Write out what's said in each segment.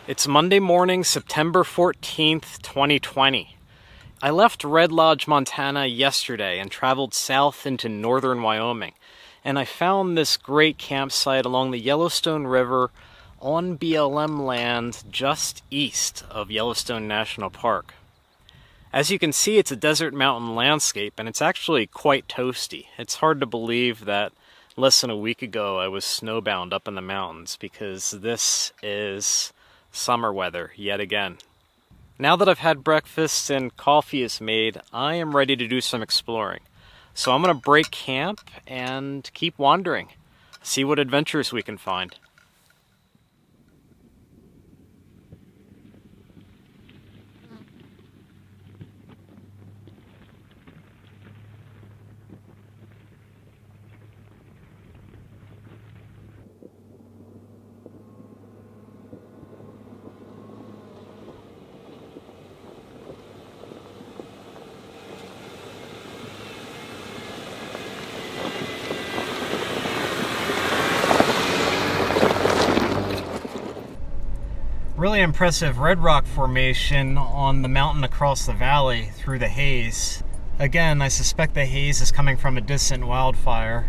It's Monday morning, September 14th, 2020. I left Red Lodge, Montana yesterday and traveled south into northern Wyoming, and I found this great campsite along the Yellowstone River on BLM land just east of Yellowstone National Park. As you can see, it's a desert mountain landscape, and it's actually quite toasty. It's hard to believe that less than a week ago I was snowbound up in the mountains, because this is summer weather yet again. Now that I've had breakfast and coffee is made, I am ready to do some exploring. So I'm going to break camp and keep wandering, see what adventures we can find. Really impressive red rock formation on the mountain across the valley through the haze. Again, I suspect the haze is coming from a distant wildfire.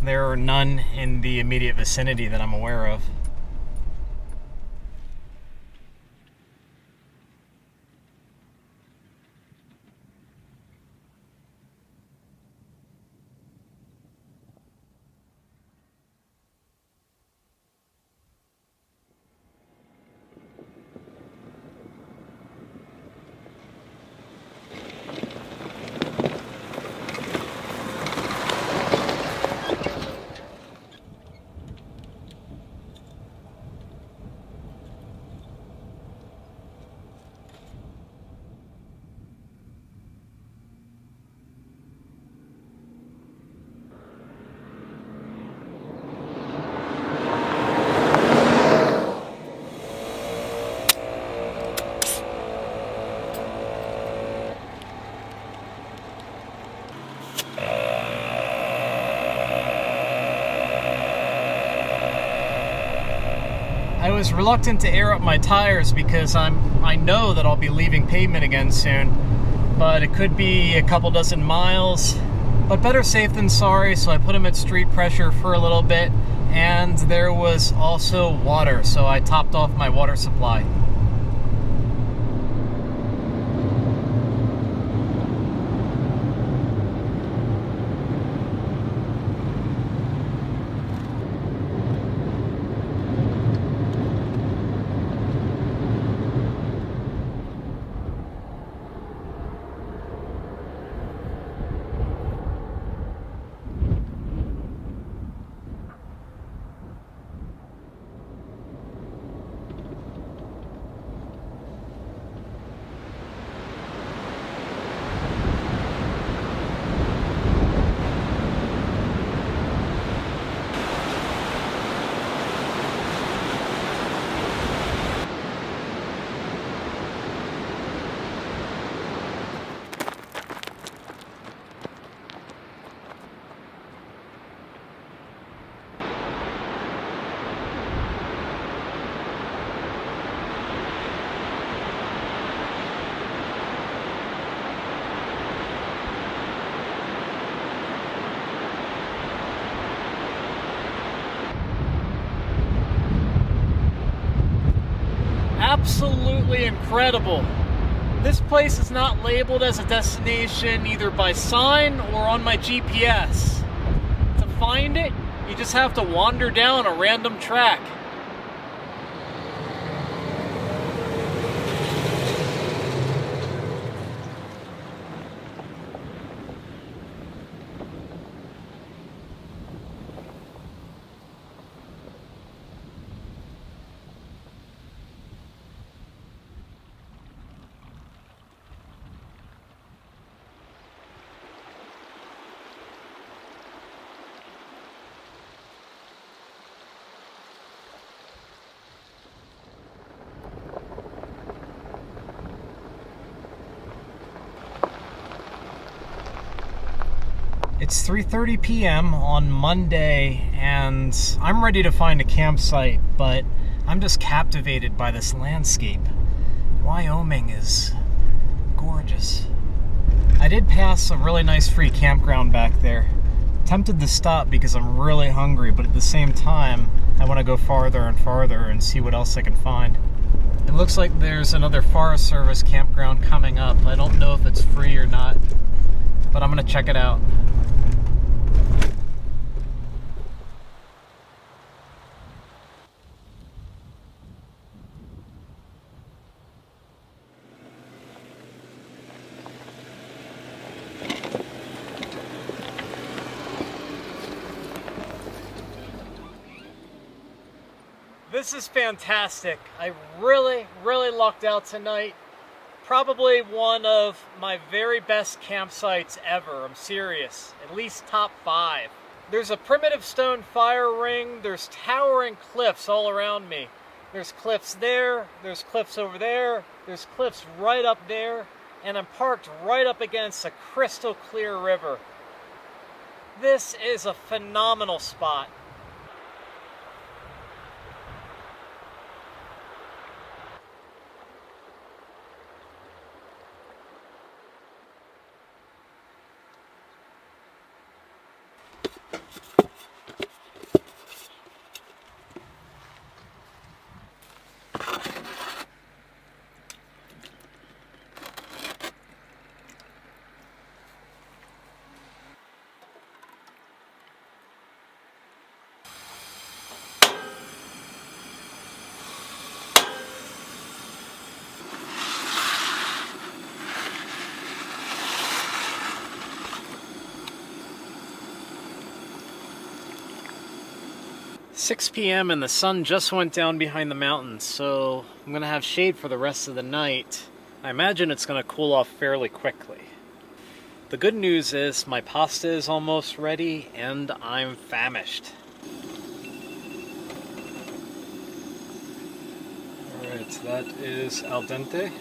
There are none in the immediate vicinity that I'm aware of. I was reluctant to air up my tires because I know that I'll be leaving pavement again soon, but it could be a couple dozen miles. But better safe than sorry, so I put them at street pressure for a little bit, and there was also water, so I topped off my water supply. Absolutely incredible. This place is not labeled as a destination either by sign or on my GPS. To find it, you just have to wander down a random track. It's 3:30 p.m. on Monday, and I'm ready to find a campsite, but I'm just captivated by this landscape. Wyoming is gorgeous. I did pass a really nice free campground back there. Tempted to stop because I'm really hungry, but at the same time, I want to go farther and farther and see what else I can find. It looks like there's another Forest Service campground coming up. I don't know if it's free or not, but I'm going to check it out. This is fantastic. I really lucked out tonight. Probably one of my very best campsites ever. I'm serious. At least top 5. There's a primitive stone fire ring. There's towering cliffs all around me. There's cliffs there. There's cliffs over there. There's cliffs right up there. And I'm parked right up against a crystal clear river. This is a phenomenal spot. Six p.m. and the sun just went down behind the mountains, so I'm going to have shade for the rest of the night. I imagine it's going to cool off fairly quickly. The good news is my pasta is almost ready and I'm famished. Alright, that is al dente.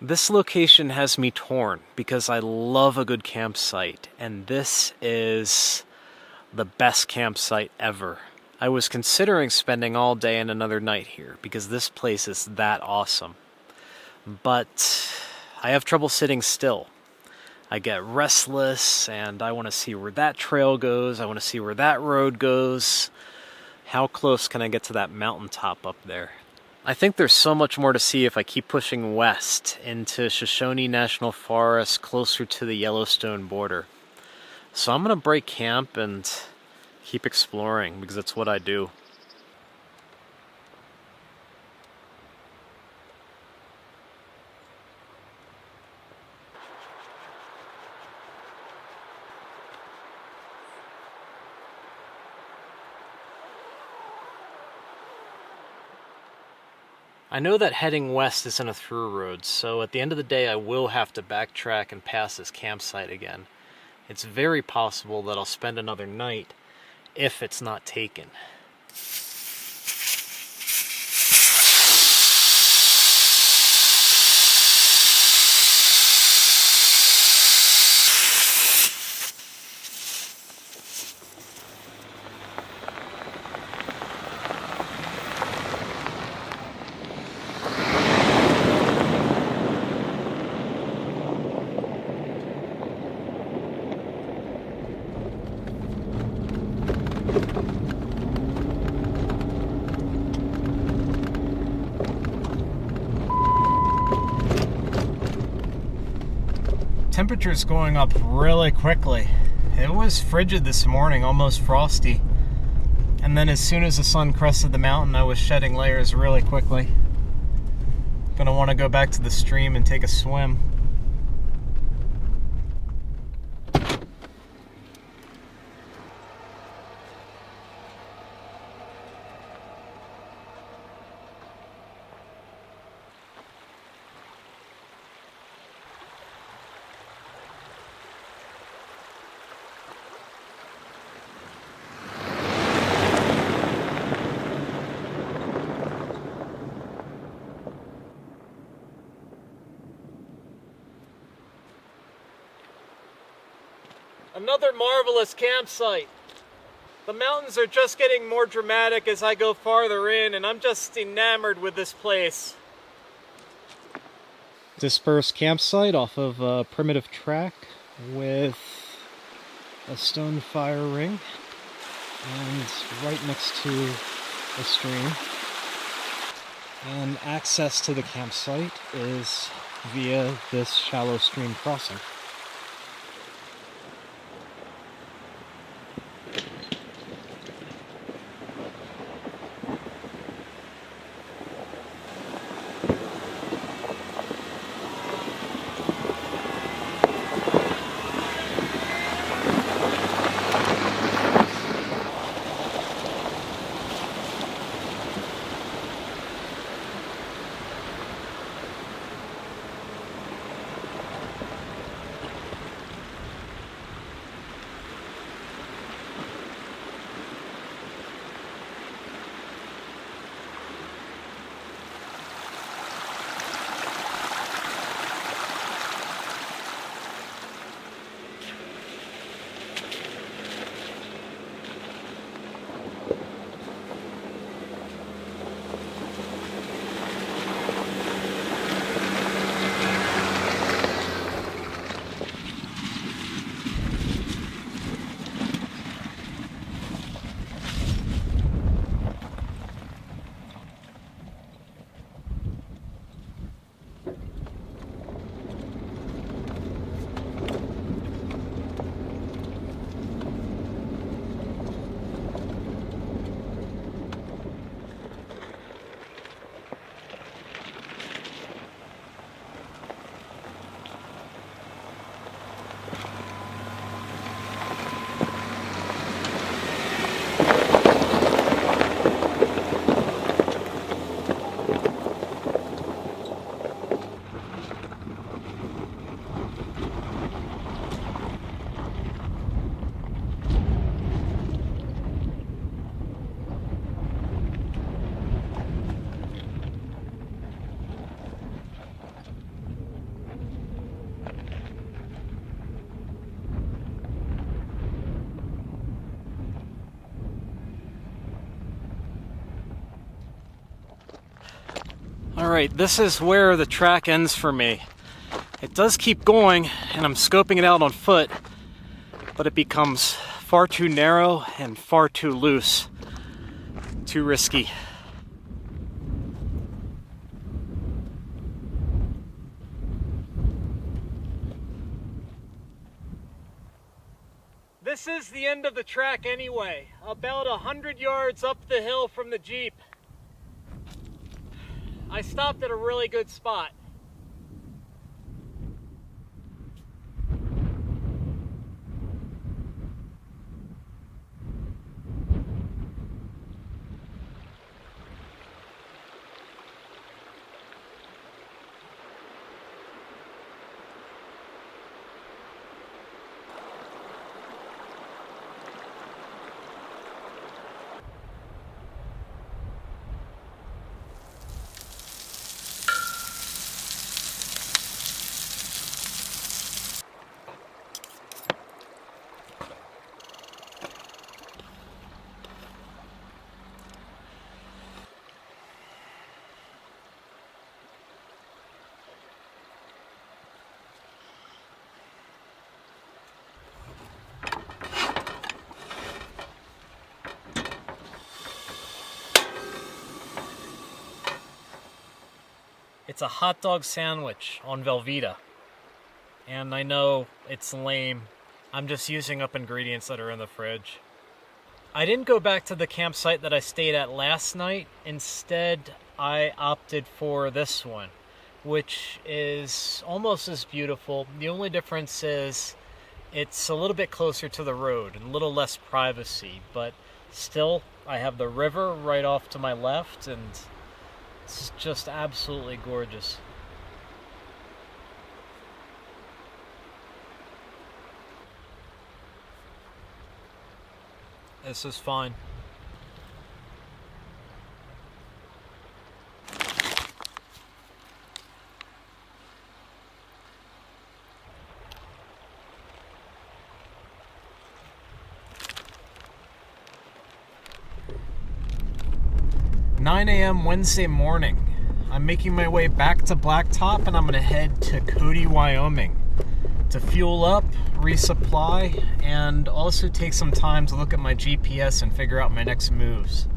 This location has me torn because I love a good campsite, and this is the best campsite ever. I was considering spending all day and another night here because this place is that awesome. But I have trouble sitting still. I get restless and I want to see where that trail goes. I want to see where that road goes. How close can I get to that mountaintop up there? I think there's so much more to see if I keep pushing west into Shoshone National Forest, closer to the Yellowstone border. So I'm going to break camp and keep exploring because it's what I do. I know that heading west isn't a through road, so at the end of the day I will have to backtrack and pass this campsite again. It's very possible that I'll spend another night if it's not taken. Temperature's going up really quickly. It was frigid this morning, almost frosty. And then as soon as the sun crested the mountain, I was shedding layers really quickly. Gonna want to go back to the stream and take a swim. Another marvelous campsite. The mountains are just getting more dramatic as I go farther in, and I'm just enamored with this place. Dispersed campsite off of a primitive track with a stone fire ring and right next to a stream. And access to the campsite is via this shallow stream crossing. Alright, this is where the track ends for me. It does keep going, and I'm scoping it out on foot, but it becomes far too narrow and far too loose. Too risky. This is the end of the track anyway, about 100 yards up the hill from the Jeep. I stopped at a really good spot. It's a hot dog sandwich on Velveeta. And I know it's lame. I'm just using up ingredients that are in the fridge. I didn't go back to the campsite that I stayed at last night. Instead, I opted for this one, which is almost as beautiful. The only difference is it's a little bit closer to the road and a little less privacy, but still, I have the river right off to my left, and it's just absolutely gorgeous. This is fine. "9 a.m. Wednesday morning. I'm making my way back to Blacktop, and I'm going to head to Cody, Wyoming to fuel up, resupply, and also take some time to look at my GPS and figure out my next moves.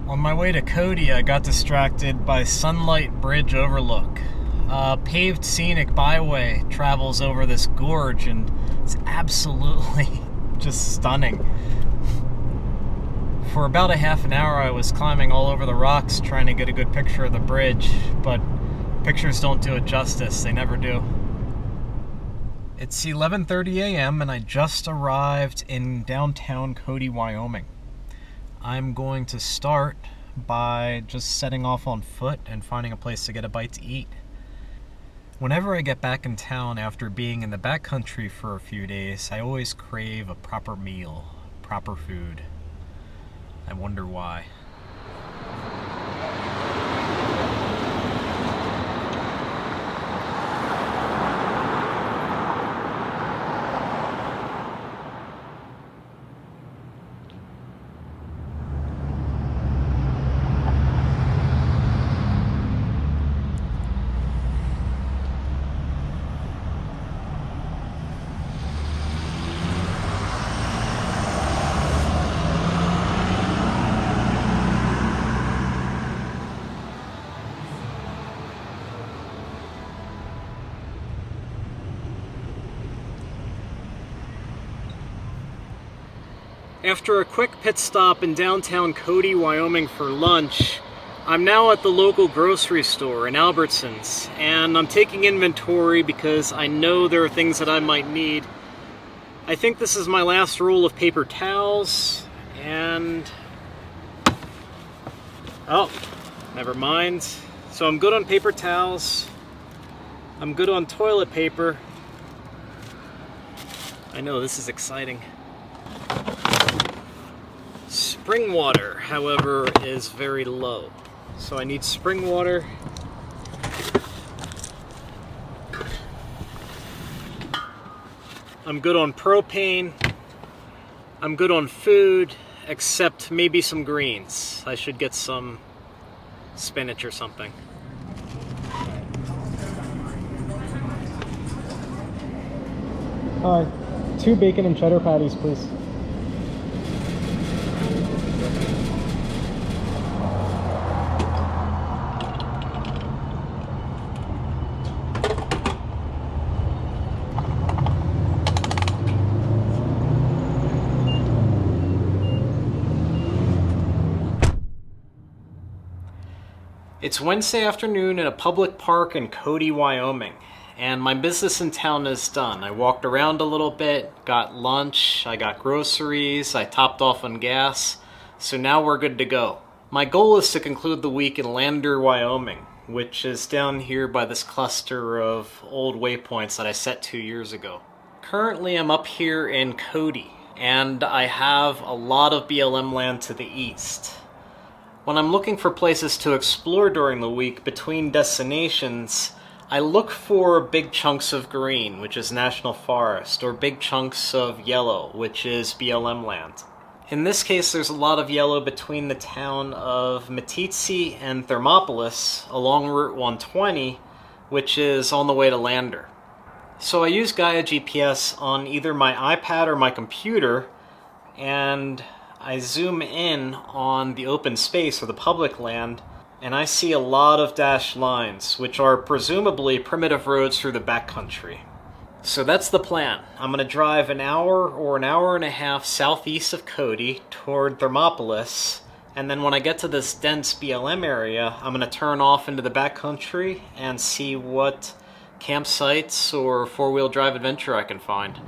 On my way to Cody, I got distracted by Sunlight Bridge Overlook. A paved scenic byway travels over this gorge, and it's absolutely just stunning. For about a half an hour, I was climbing all over the rocks trying to get a good picture of the bridge, but pictures don't do it justice. They never do. It's 11:30 a.m. and I just arrived in downtown Cody, Wyoming. I'm going to start by just setting off on foot and finding a place to get a bite to eat. Whenever I get back in town after being in the backcountry for a few days, I always crave a proper meal, proper food. I wonder why. After a quick pit stop in downtown Cody, Wyoming for lunch, I'm now at the local grocery store in Albertsons, and I'm taking inventory because I know there are things that I might need. I think this is my last roll of paper towels, and... oh, never mind. So I'm good on paper towels. I'm good on toilet paper. I know, this is exciting. Spring water, however, is very low. So I need spring water. I'm good on propane. I'm good on food, except maybe some greens. I should get some spinach or something. Hi, 2 bacon and cheddar patties, please. It's Wednesday afternoon in a public park in Cody, Wyoming, and my business in town is done. I walked around a little bit, got lunch, I got groceries, I topped off on gas, so now we're good to go. My goal is to conclude the week in Lander, Wyoming, which is down here by this cluster of old waypoints that I set 2 years ago. Currently I'm up here in Cody, and I have a lot of BLM land to the east. When I'm looking for places to explore during the week between destinations, I look for big chunks of green, which is National Forest, or big chunks of yellow, which is BLM land. In this case, there's a lot of yellow between the town of Meeteetse and Thermopolis along Route 120, which is on the way to Lander. So I use Gaia GPS on either my iPad or my computer, and I zoom in on the open space or the public land, and I see a lot of dashed lines, which are presumably primitive roads through the backcountry. So that's the plan. I'm going to drive an hour or an hour and a half southeast of Cody toward Thermopolis, and then when I get to this dense BLM area, I'm going to turn off into the backcountry and see what campsites or four-wheel drive adventure I can find.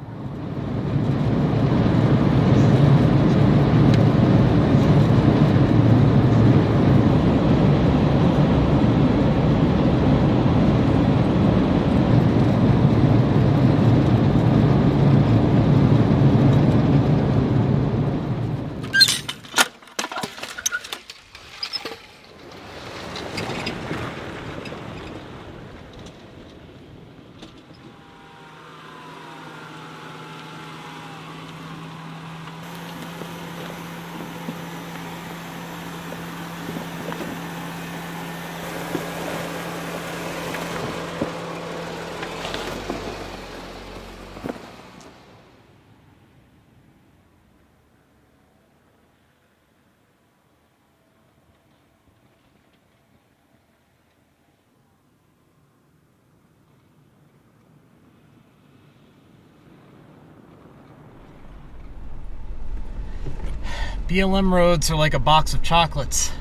BLM roads are like a box of chocolates.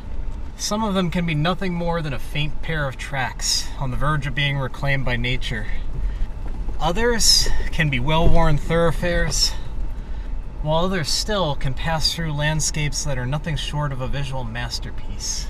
Some of them can be nothing more than a faint pair of tracks on the verge of being reclaimed by nature. Others can be well-worn thoroughfares, while others still can pass through landscapes that are nothing short of a visual masterpiece.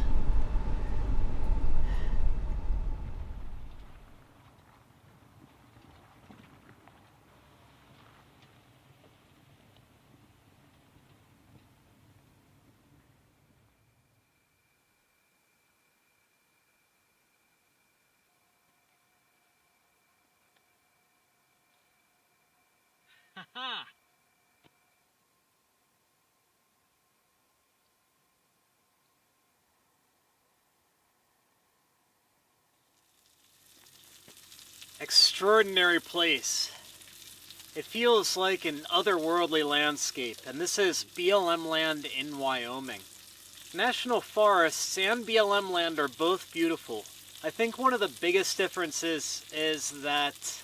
Extraordinary place. It feels like an otherworldly landscape, and this is BLM land in Wyoming. National forests and BLM land are both beautiful. I think one of the biggest differences is that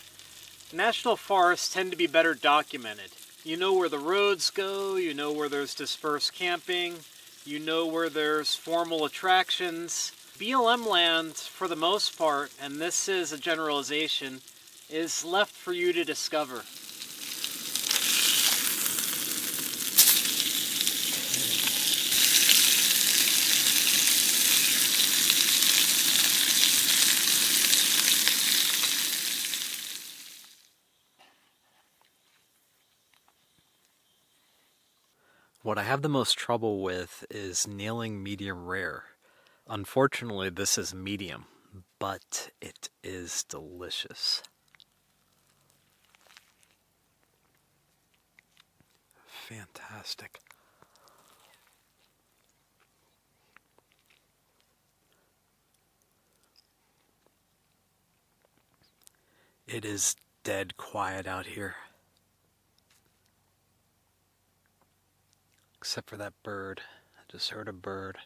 national forests tend to be better documented. You know where the roads go, you know where there's dispersed camping, you know where there's formal attractions. BLM land, for the most part, and this is a generalization, is left for you to discover. What I have the most trouble with is nailing medium rare. Unfortunately, this is medium, but it is delicious. Fantastic. It is dead quiet out here. Except for that bird. I just heard a bird.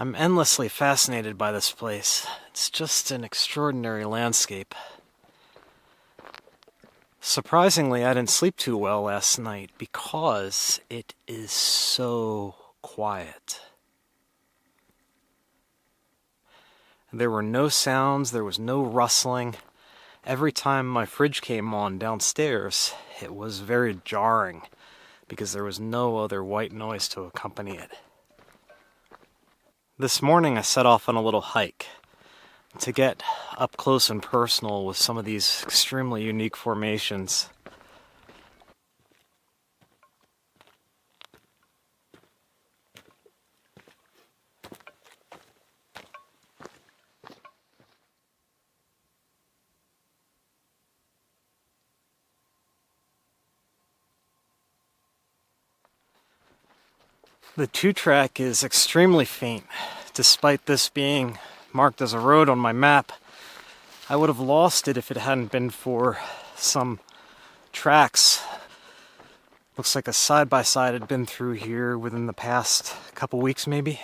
I'm endlessly fascinated by this place. It's just an extraordinary landscape. Surprisingly, I didn't sleep too well last night because it is so quiet. There were no sounds, there was no rustling. Every time my fridge came on downstairs, it was very jarring because there was no other white noise to accompany it. This morning I set off on a little hike to get up close and personal with some of these extremely unique formations. The two-track is extremely faint. Despite this being marked as a road on my map, I would have lost it if it hadn't been for some tracks. Looks like a side-by-side had been through here within the past couple weeks, maybe.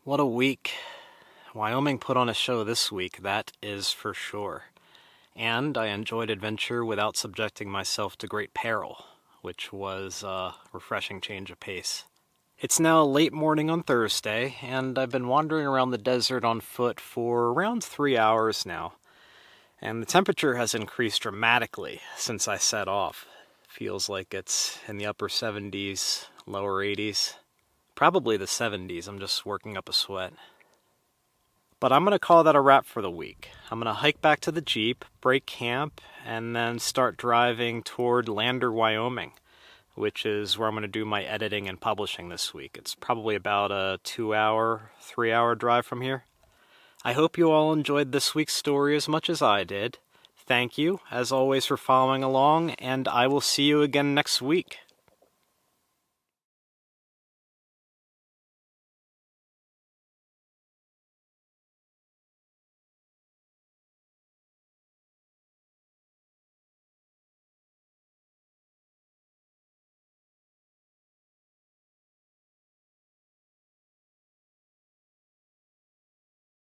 What a week. Wyoming put on a show this week, that is for sure. And I enjoyed adventure without subjecting myself to great peril, which was a refreshing change of pace. It's now late morning on Thursday, and I've been wandering around the desert on foot for around 3 hours now. And the temperature has increased dramatically since I set off. Feels like it's in the upper 70s, lower 80s. Probably the 70s, I'm just working up a sweat. But I'm going to call that a wrap for the week. I'm going to hike back to the Jeep, break camp, and then start driving toward Lander, Wyoming, which is where I'm going to do my editing and publishing this week. It's probably about a 2-hour, 3-hour drive from here. I hope you all enjoyed this week's story as much as I did. Thank you, as always, for following along, and I will see you again next week.